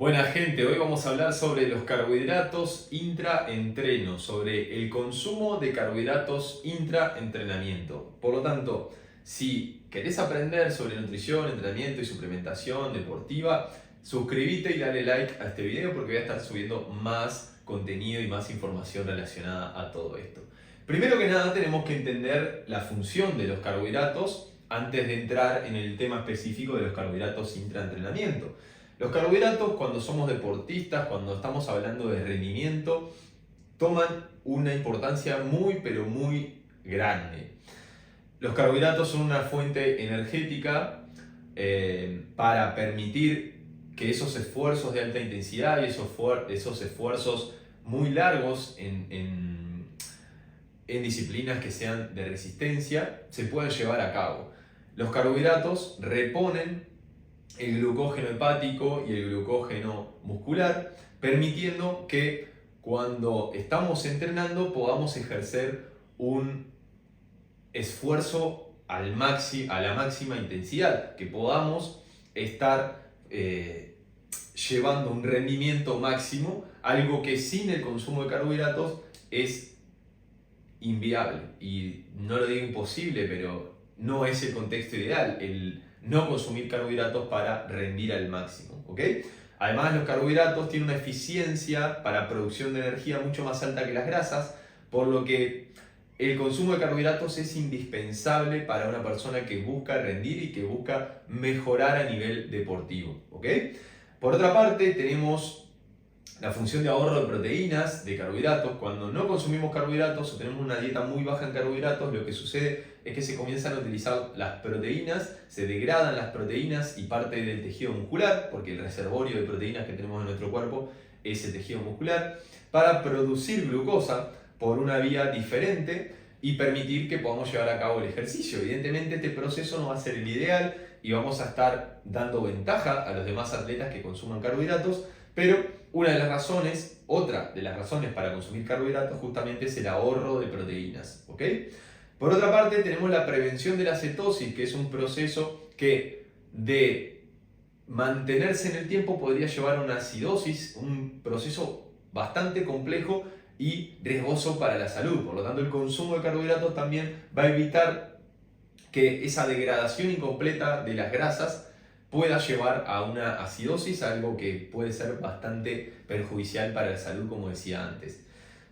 Buena gente, hoy vamos a hablar sobre los carbohidratos intraentreno, sobre el consumo de carbohidratos intraentrenamiento. Por lo tanto, si querés aprender sobre nutrición, entrenamiento y suplementación deportiva, suscríbete y dale like a este video porque voy a estar subiendo más contenido y más información relacionada a todo esto. Primero que nada tenemos que entender la función de los carbohidratos antes de entrar en el tema específico de los carbohidratos intraentrenamiento. Los carbohidratos, cuando somos deportistas, cuando estamos hablando de rendimiento, toman una importancia muy pero muy grande. Los carbohidratos son una fuente energética para permitir que esos esfuerzos de alta intensidad y esos esfuerzos muy largos en disciplinas que sean de resistencia se puedan llevar a cabo. Los carbohidratos reponen el glucógeno hepático y el glucógeno muscular, permitiendo que cuando estamos entrenando podamos ejercer un esfuerzo a la máxima intensidad, que podamos estar llevando un rendimiento máximo, algo que sin el consumo de carbohidratos es inviable. Y no lo digo imposible, pero no es el contexto ideal, el no consumir carbohidratos para rendir al máximo, ¿ok? Además, los carbohidratos tienen una eficiencia para producción de energía mucho más alta que las grasas, por lo que el consumo de carbohidratos es indispensable para una persona que busca rendir y que busca mejorar a nivel deportivo, ¿ok? Por otra parte, tenemos la función de ahorro de proteínas, de carbohidratos. Cuando no consumimos carbohidratos o tenemos una dieta muy baja en carbohidratos, lo que sucede es que se comienzan a utilizar las proteínas, se degradan las proteínas y parte del tejido muscular, porque el reservorio de proteínas que tenemos en nuestro cuerpo es el tejido muscular, para producir glucosa por una vía diferente y permitir que podamos llevar a cabo el ejercicio. Evidentemente este proceso no va a ser el ideal y vamos a estar dando ventaja a los demás atletas que consuman carbohidratos, pero otra de las razones para consumir carbohidratos justamente es el ahorro de proteínas, ¿ok? Por otra parte tenemos la prevención de la cetosis, que es un proceso que de mantenerse en el tiempo podría llevar a una acidosis, un proceso bastante complejo y riesgoso para la salud. Por lo tanto, el consumo de carbohidratos también va a evitar que esa degradación incompleta de las grasas pueda llevar a una acidosis, algo que puede ser bastante perjudicial para la salud, como decía antes.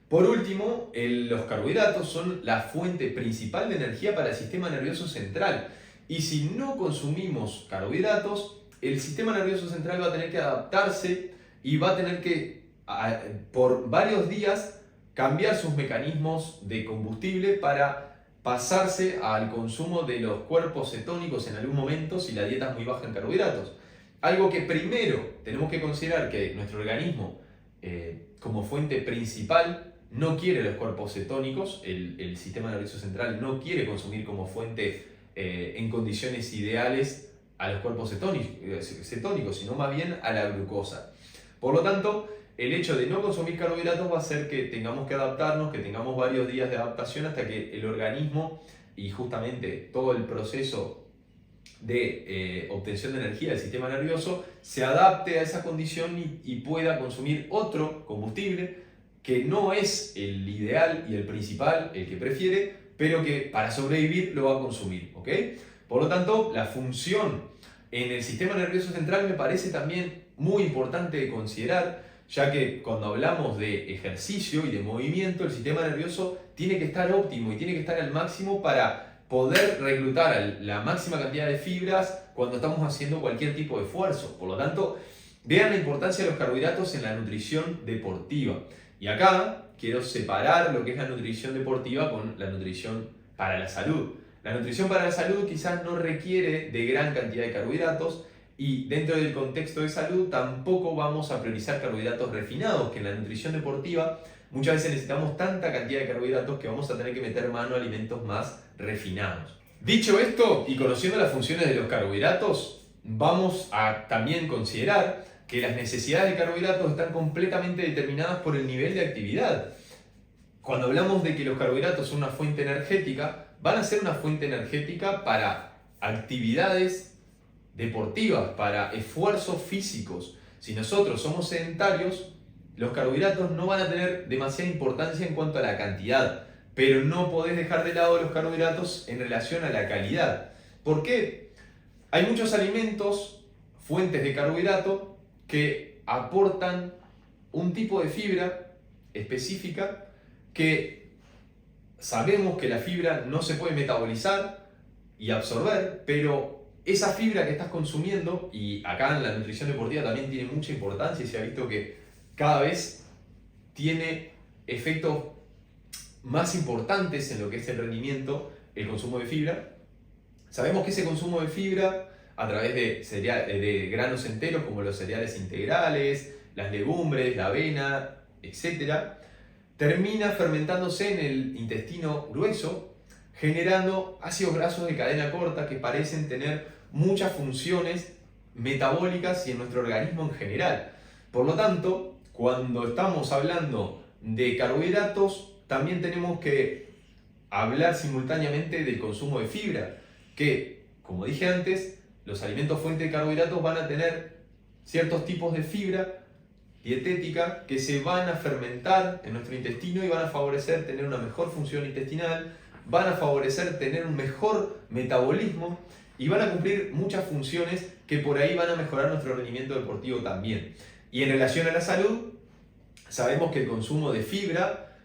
Por último, los carbohidratos son la fuente principal de energía para el sistema nervioso central. Y si no consumimos carbohidratos, el sistema nervioso central va a tener que adaptarse y va a tener que, por varios días, cambiar sus mecanismos de combustible para pasarse al consumo de los cuerpos cetónicos en algún momento si la dieta es muy baja en carbohidratos. Algo que primero tenemos que considerar que nuestro organismo como fuente principal no quiere los cuerpos cetónicos, el sistema nervioso central no quiere consumir como fuente en condiciones ideales a los cuerpos cetónicos, sino más bien a la glucosa. Por lo tanto, el hecho de no consumir carbohidratos va a hacer que tengamos que adaptarnos, que tengamos varios días de adaptación hasta que el organismo y justamente todo el proceso de obtención de energía del sistema nervioso se adapte a esa condición y pueda consumir otro combustible que no es el ideal y el principal, el que prefiere, pero que para sobrevivir lo va a consumir, ¿ok? Por lo tanto, la función en el sistema nervioso central me parece también muy importante de considerar, ya que cuando hablamos de ejercicio y de movimiento, el sistema nervioso tiene que estar óptimo y tiene que estar al máximo para poder reclutar la máxima cantidad de fibras cuando estamos haciendo cualquier tipo de esfuerzo. Por lo tanto, vean la importancia de los carbohidratos en la nutrición deportiva. Y acá quiero separar lo que es la nutrición deportiva con la nutrición para la salud. La nutrición para la salud quizás no requiere de gran cantidad de carbohidratos, y dentro del contexto de salud tampoco vamos a priorizar carbohidratos refinados, que en la nutrición deportiva muchas veces necesitamos tanta cantidad de carbohidratos que vamos a tener que meter mano a alimentos más refinados. Dicho esto, y conociendo las funciones de los carbohidratos, vamos a también considerar que las necesidades de carbohidratos están completamente determinadas por el nivel de actividad. Cuando hablamos de que los carbohidratos son una fuente energética, van a ser una fuente energética para actividades deportivas, para esfuerzos físicos. Si nosotros somos sedentarios, los carbohidratos no van a tener demasiada importancia en cuanto a la cantidad, pero no podés dejar de lado los carbohidratos en relación a la calidad. ¿Por qué? Hay muchos alimentos, fuentes de carbohidrato, que aportan un tipo de fibra específica que sabemos que la fibra no se puede metabolizar y absorber, pero esa fibra que estás consumiendo, y acá en la nutrición deportiva también tiene mucha importancia y se ha visto que cada vez tiene efectos más importantes en lo que es el rendimiento, el consumo de fibra. Sabemos que ese consumo de fibra a través de granos enteros como los cereales integrales, las legumbres, la avena, etc., termina fermentándose en el intestino grueso, generando ácidos grasos de cadena corta que parecen tener muchas funciones metabólicas y en nuestro organismo en general. Por lo tanto, cuando estamos hablando de carbohidratos, también tenemos que hablar simultáneamente del consumo de fibra, que, como dije antes, los alimentos fuente de carbohidratos van a tener ciertos tipos de fibra dietética que se van a fermentar en nuestro intestino y van a favorecer tener una mejor función intestinal, van a favorecer tener un mejor metabolismo y van a cumplir muchas funciones que por ahí van a mejorar nuestro rendimiento deportivo también. Y en relación a la salud, sabemos que el consumo de fibra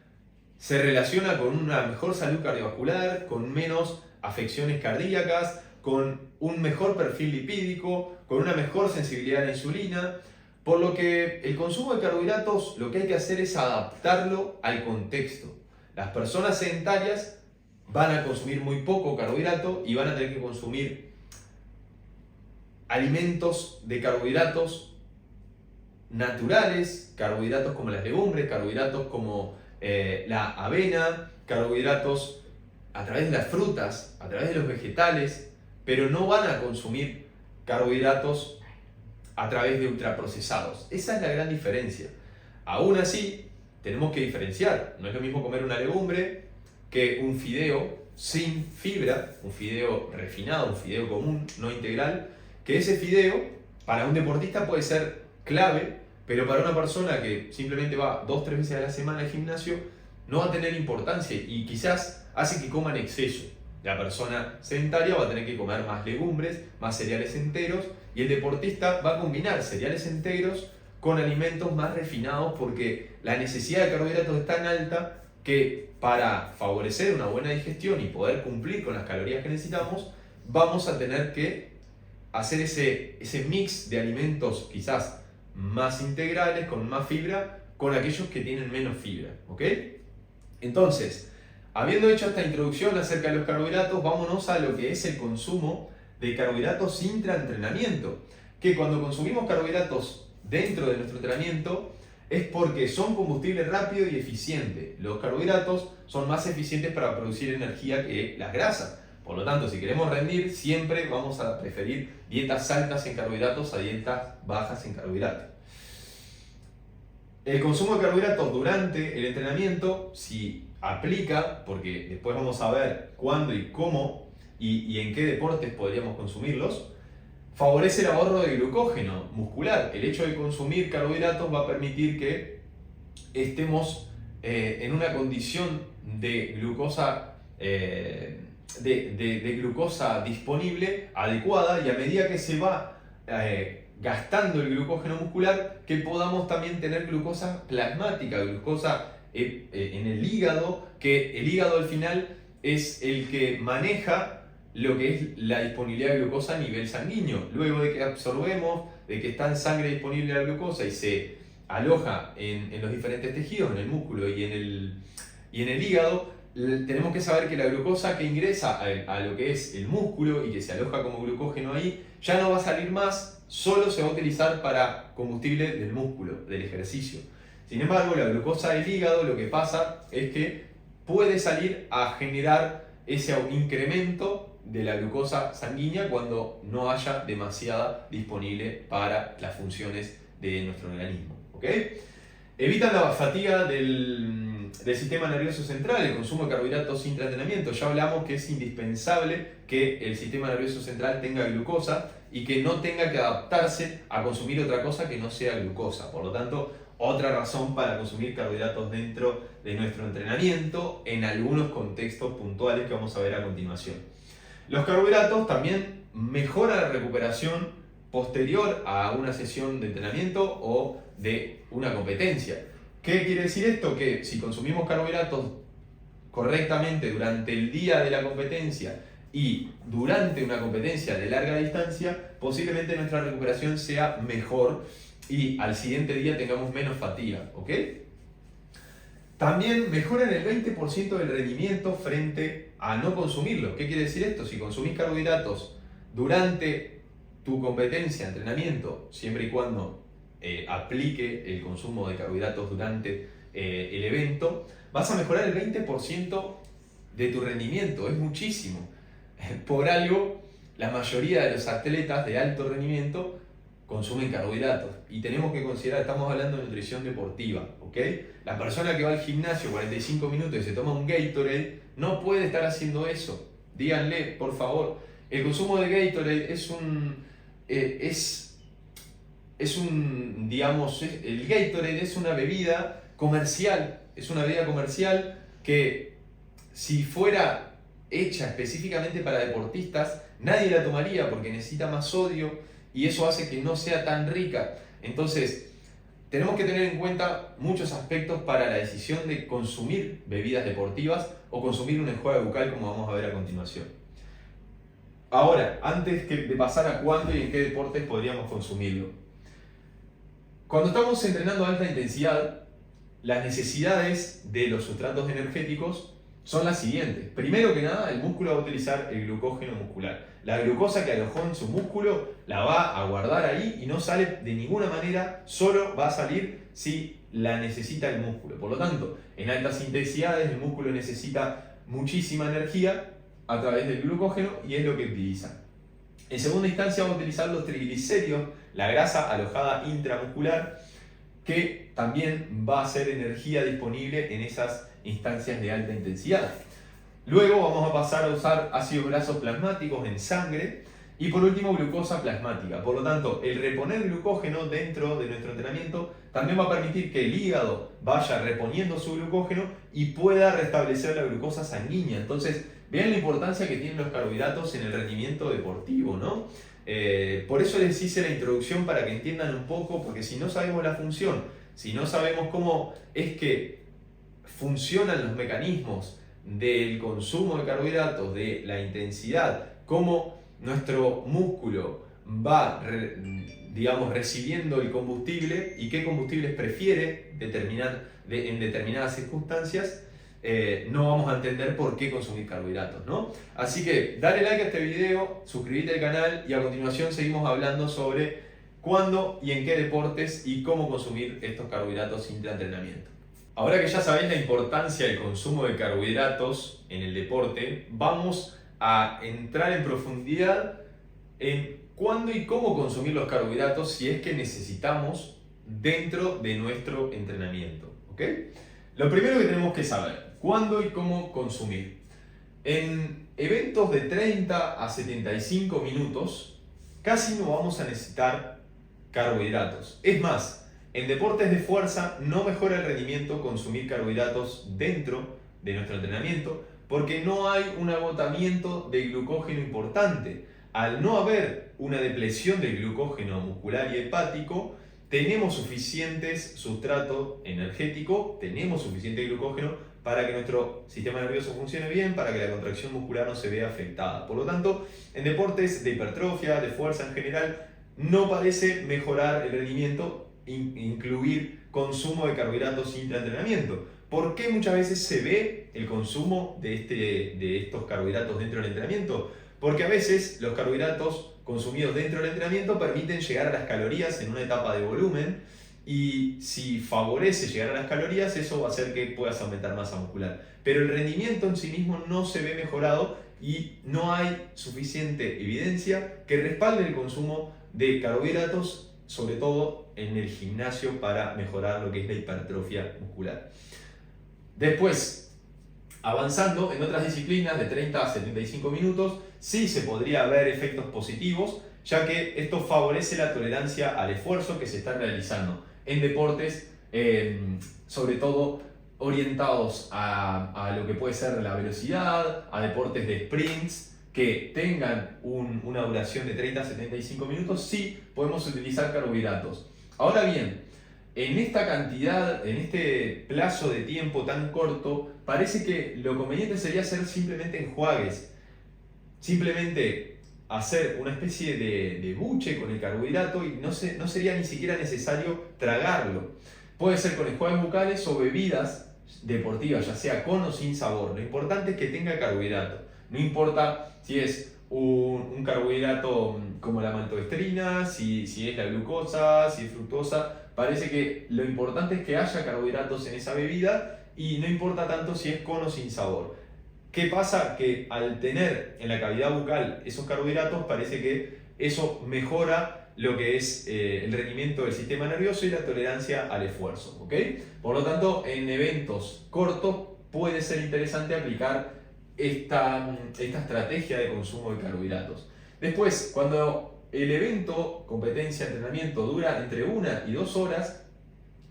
se relaciona con una mejor salud cardiovascular, con menos afecciones cardíacas, con un mejor perfil lipídico, con una mejor sensibilidad a la insulina, por lo que el consumo de carbohidratos lo que hay que hacer es adaptarlo al contexto. Las personas sedentarias van a consumir muy poco carbohidrato y van a tener que consumir alimentos de carbohidratos naturales, carbohidratos como las legumbres, carbohidratos como la avena, carbohidratos a través de las frutas, a través de los vegetales, pero no van a consumir carbohidratos a través de ultraprocesados. Esa es la gran diferencia. Aún así, tenemos que diferenciar. No es lo mismo comer una legumbre que un fideo sin fibra, un fideo refinado, un fideo común, no integral, que ese fideo para un deportista puede ser clave, pero para una persona que simplemente va 2 o 3 veces a la semana al gimnasio, no va a tener importancia y quizás hace que coma en exceso. La persona sedentaria va a tener que comer más legumbres, más cereales enteros, y el deportista va a combinar cereales enteros con alimentos más refinados porque la necesidad de carbohidratos es tan alta que para favorecer una buena digestión y poder cumplir con las calorías que necesitamos, vamos a tener que hacer ese mix de alimentos quizás más integrales, con más fibra, con aquellos que tienen menos fibra, ¿ok? Entonces, habiendo hecho esta introducción acerca de los carbohidratos, vámonos a lo que es el consumo de carbohidratos intraentrenamiento. Que cuando consumimos carbohidratos dentro de nuestro entrenamiento es porque son combustible rápido y eficiente. Los carbohidratos son más eficientes para producir energía que las grasas. Por lo tanto, si queremos rendir, siempre vamos a preferir dietas altas en carbohidratos a dietas bajas en carbohidratos. El consumo de carbohidratos durante el entrenamiento, si aplica, porque después vamos a ver cuándo y cómo y en qué deportes podríamos consumirlos, favorece el ahorro de glucógeno muscular. El hecho de consumir carbohidratos va a permitir que estemos en una condición de glucosa, de glucosa disponible adecuada, y a medida que se va gastando el glucógeno muscular, que podamos también tener glucosa plasmática, glucosa en el hígado, que el hígado al final es el que maneja lo que es la disponibilidad de glucosa a nivel sanguíneo. Luego de que absorbemos, de que está en sangre disponible la glucosa y se aloja en los diferentes tejidos, en el músculo y en el hígado, tenemos que saber que la glucosa que ingresa a lo que es el músculo y que se aloja como glucógeno ahí, ya no va a salir más, solo se va a utilizar para combustible del músculo, del ejercicio. Sin embargo, la glucosa del hígado lo que pasa es que puede salir a generar ese incremento de la glucosa sanguínea cuando no haya demasiada disponible para las funciones de nuestro organismo, ¿ok? Evitan la fatiga del del sistema nervioso central, el consumo de carbohidratos intraentrenamiento. Ya hablamos que es indispensable que el sistema nervioso central tenga glucosa y que no tenga que adaptarse a consumir otra cosa que no sea glucosa. Por lo tanto, otra razón para consumir carbohidratos dentro de nuestro entrenamiento en algunos contextos puntuales que vamos a ver a continuación. Los carbohidratos también mejoran la recuperación posterior a una sesión de entrenamiento o de una competencia. ¿Qué quiere decir esto? Que si consumimos carbohidratos correctamente durante el día de la competencia y durante una competencia de larga distancia, posiblemente nuestra recuperación sea mejor y al siguiente día tengamos menos fatiga, ¿ok? También mejoran el 20% del rendimiento frente a no consumirlo. ¿Qué quiere decir esto? Si consumís carbohidratos durante tu competencia, entrenamiento, siempre y cuando aplique el consumo de carbohidratos durante el evento, vas a mejorar el 20% de tu rendimiento. Es muchísimo. Por algo, la mayoría de los atletas de alto rendimiento consumen carbohidratos y tenemos que considerar, estamos hablando de nutrición deportiva, ¿ok? La persona que va al gimnasio 45 minutos y se toma un Gatorade no puede estar haciendo eso. Díganle, por favor, el consumo de Gatorade el Gatorade es una bebida comercial, que si fuera hecha específicamente para deportistas, nadie la tomaría porque necesita más sodio y eso hace que no sea tan rica. Entonces, tenemos que tener en cuenta muchos aspectos para la decisión de consumir bebidas deportivas o consumir un enjuague bucal, como vamos a ver a continuación. Ahora, antes de pasar a cuándo y en qué deportes podríamos consumirlo. Cuando estamos entrenando a alta intensidad, las necesidades de los sustratos energéticos son las siguientes. Primero que nada, el músculo va a utilizar el glucógeno muscular. La glucosa que alojó en su músculo la va a guardar ahí y no sale de ninguna manera, solo va a salir si la necesita el músculo. Por lo tanto, en altas intensidades el músculo necesita muchísima energía a través del glucógeno y es lo que utiliza. En segunda instancia vamos a utilizar los triglicéridos, la grasa alojada intramuscular, que también va a ser energía disponible en esas instancias de alta intensidad. Luego vamos a pasar a usar ácidos grasos plasmáticos en sangre y por último glucosa plasmática. Por lo tanto, el reponer glucógeno dentro de nuestro entrenamiento también va a permitir que el hígado vaya reponiendo su glucógeno y pueda restablecer la glucosa sanguínea. Entonces, vean la importancia que tienen los carbohidratos en el rendimiento deportivo, ¿no? Por eso les hice la introducción para que entiendan un poco, porque si no sabemos la función, si no sabemos cómo es que funcionan los mecanismos del consumo de carbohidratos, de la intensidad, cómo nuestro músculo va, recibiendo el combustible y qué combustibles prefiere en determinadas circunstancias, no vamos a entender por qué consumir carbohidratos, ¿no? Así que dale like a este video, suscríbete al canal y a continuación seguimos hablando sobre cuándo y en qué deportes y cómo consumir estos carbohidratos intraentrenamiento. Ahora que ya sabéis la importancia del consumo de carbohidratos en el deporte, vamos a entrar en profundidad en cuándo y cómo consumir los carbohidratos si es que necesitamos dentro de nuestro entrenamiento, ¿ok? Lo primero que tenemos que saber, ¿cuándo y cómo consumir? En eventos de 30 a 75 minutos casi no vamos a necesitar carbohidratos. Es más, en deportes de fuerza no mejora el rendimiento consumir carbohidratos dentro de nuestro entrenamiento porque no hay un agotamiento de glucógeno importante. Al no haber una depleción del glucógeno muscular y hepático, tenemos suficientes sustrato energético, tenemos suficiente glucógeno para que nuestro sistema nervioso funcione bien, para que la contracción muscular no se vea afectada. Por lo tanto, en deportes de hipertrofia, de fuerza en general, no parece mejorar el rendimiento incluir consumo de carbohidratos intraentrenamiento. ¿Por qué muchas veces se ve el consumo de estos carbohidratos dentro del entrenamiento? Porque a veces los carbohidratos consumidos dentro del entrenamiento permiten llegar a las calorías en una etapa de volumen y si favorece llegar a las calorías, eso va a hacer que puedas aumentar masa muscular. Pero el rendimiento en sí mismo no se ve mejorado y no hay suficiente evidencia que respalde el consumo de carbohidratos, sobre todo en el gimnasio, para mejorar lo que es la hipertrofia muscular. Después, avanzando en otras disciplinas de 30 a 75 minutos, sí se podría ver efectos positivos, ya que esto favorece la tolerancia al esfuerzo que se está realizando en deportes, sobre todo orientados a lo que puede ser la velocidad, a deportes de sprints, que tengan una duración de 30 a 75 minutos, sí podemos utilizar carbohidratos. Ahora bien, en esta cantidad, en este plazo de tiempo tan corto, parece que lo conveniente sería hacer simplemente enjuagues, simplemente hacer una especie de buche con el carbohidrato y no sería ni siquiera necesario tragarlo. Puede ser con enjuagues bucales o bebidas deportivas, ya sea con o sin sabor. Lo importante es que tenga carbohidrato. No importa si es un carbohidrato como la maltodextrina, si es la glucosa, si es fructosa. Parece que lo importante es que haya carbohidratos en esa bebida y no importa tanto si es con o sin sabor. ¿Qué pasa? Que al tener en la cavidad bucal esos carbohidratos, parece que eso mejora lo que es el rendimiento del sistema nervioso y la tolerancia al esfuerzo, ¿ok? Por lo tanto, en eventos cortos puede ser interesante aplicar esta estrategia de consumo de carbohidratos. Después, cuando el evento, competencia, entrenamiento dura entre 1 y 2 horas,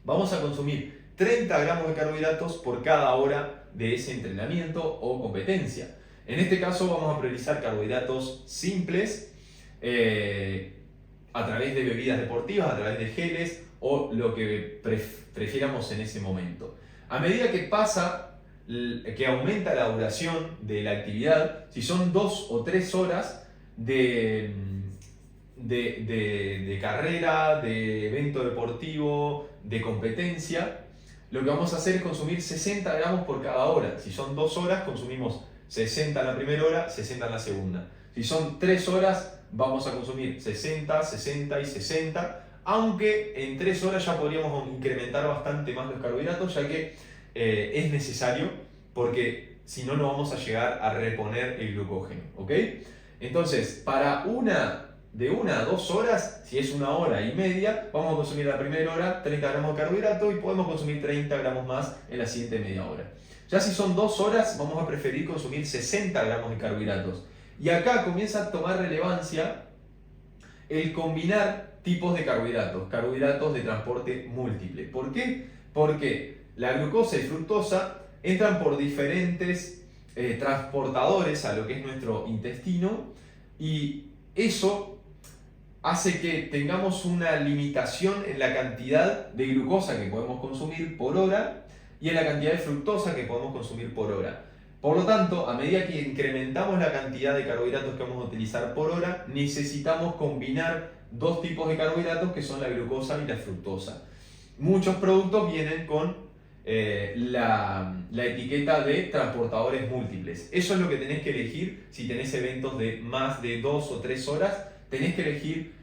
vamos a consumir 30 gramos de carbohidratos por cada hora de ese entrenamiento o competencia. En este caso vamos a priorizar carbohidratos simples a través de bebidas deportivas, a través de geles o lo que prefiramos en ese momento. A medida que aumenta la duración de la actividad, si son 2 o 3 horas de carrera, de evento deportivo, de competencia, lo que vamos a hacer es consumir 60 gramos por cada hora. Si son 2 horas, consumimos 60 en la primera hora, 60 en la segunda. Si son 3 horas, vamos a consumir 60, 60 y 60, aunque en 3 horas ya podríamos incrementar bastante más los carbohidratos, ya que es necesario, porque si no, no vamos a llegar a reponer el glucógeno, ¿ok? Entonces, de 1 a 2 horas, si es 1 hora y media, vamos a consumir la primera hora 30 gramos de carbohidrato y podemos consumir 30 gramos más en la siguiente media hora. Ya si son 2 horas, vamos a preferir consumir 60 gramos de carbohidratos. Y acá comienza a tomar relevancia el combinar tipos de carbohidratos de transporte múltiple. ¿Por qué? Porque la glucosa y fructosa entran por diferentes transportadores a lo que es nuestro intestino y eso hace que tengamos una limitación en la cantidad de glucosa que podemos consumir por hora y en la cantidad de fructosa que podemos consumir por hora. Por lo tanto, a medida que incrementamos la cantidad de carbohidratos que vamos a utilizar por hora, necesitamos combinar dos tipos de carbohidratos que son la glucosa y la fructosa. Muchos productos vienen con la etiqueta de transportadores múltiples. Eso es lo que tenés que elegir si tenés eventos de más de 2 o 3 horas. Tenés que elegir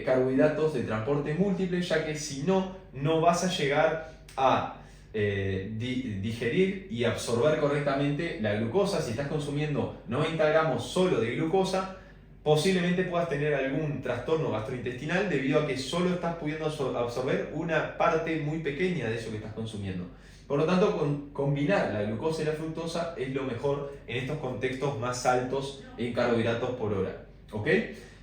carbohidratos de transporte múltiple, ya que si no, no vas a llegar a digerir y absorber correctamente la glucosa. Si estás consumiendo 90 gramos solo de glucosa, posiblemente puedas tener algún trastorno gastrointestinal debido a que solo estás pudiendo absorber una parte muy pequeña de eso que estás consumiendo. Por lo tanto, combinar la glucosa y la fructosa es lo mejor en estos contextos más altos en carbohidratos por hora, ¿ok?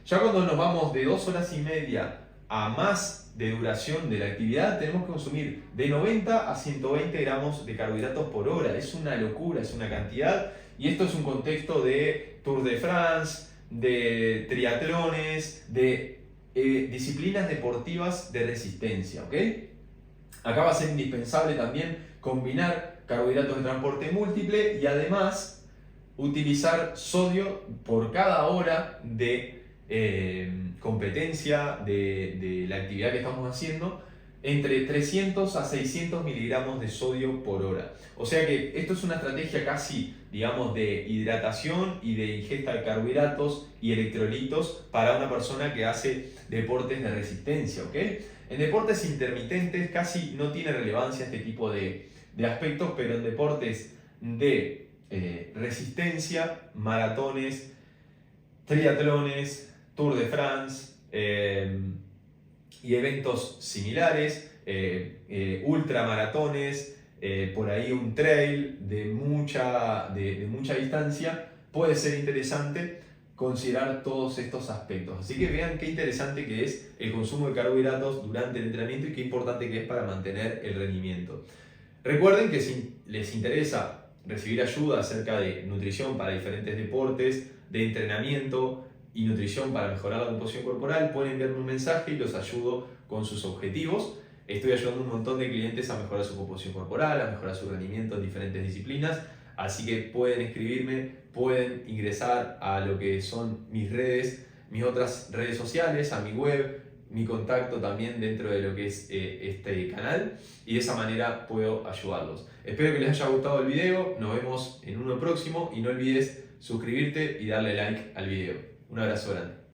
Ya cuando nos vamos de 2 horas y media a más de duración de la actividad, tenemos que consumir de 90 a 120 gramos de carbohidratos por hora. Es una locura, es una cantidad. Y esto es un contexto de Tour de France, de triatlones, de disciplinas deportivas de resistencia, ¿ok? Acá va a ser indispensable también combinar carbohidratos de transporte múltiple y además utilizar sodio por cada hora de competencia de la actividad que estamos haciendo, entre 300 a 600 miligramos de sodio por hora. O sea que esto es una estrategia casi, digamos, de hidratación y de ingesta de carbohidratos y electrolitos para una persona que hace deportes de resistencia, ¿ok? En deportes intermitentes casi no tiene relevancia este tipo de aspectos, pero en deportes de resistencia, maratones, triatlones, Tour de France y eventos similares, ultramaratones, por ahí un trail de mucha distancia, puede ser interesante considerar todos estos aspectos. Así que vean qué interesante que es el consumo de carbohidratos durante el entrenamiento y qué importante que es para mantener el rendimiento. Recuerden que si les interesa recibir ayuda acerca de nutrición para diferentes deportes, de entrenamiento y nutrición para mejorar la composición corporal, pueden enviarme un mensaje y los ayudo con sus objetivos. Estoy ayudando a un montón de clientes a mejorar su composición corporal, a mejorar su rendimiento en diferentes disciplinas, así que pueden escribirme, pueden ingresar a lo que son mis redes, mis otras redes sociales, a mi web, mi contacto también dentro de lo que es este canal, y de esa manera puedo ayudarlos. Espero que les haya gustado el video, nos vemos en uno próximo y no olvides suscribirte y darle like al video. Un abrazo grande.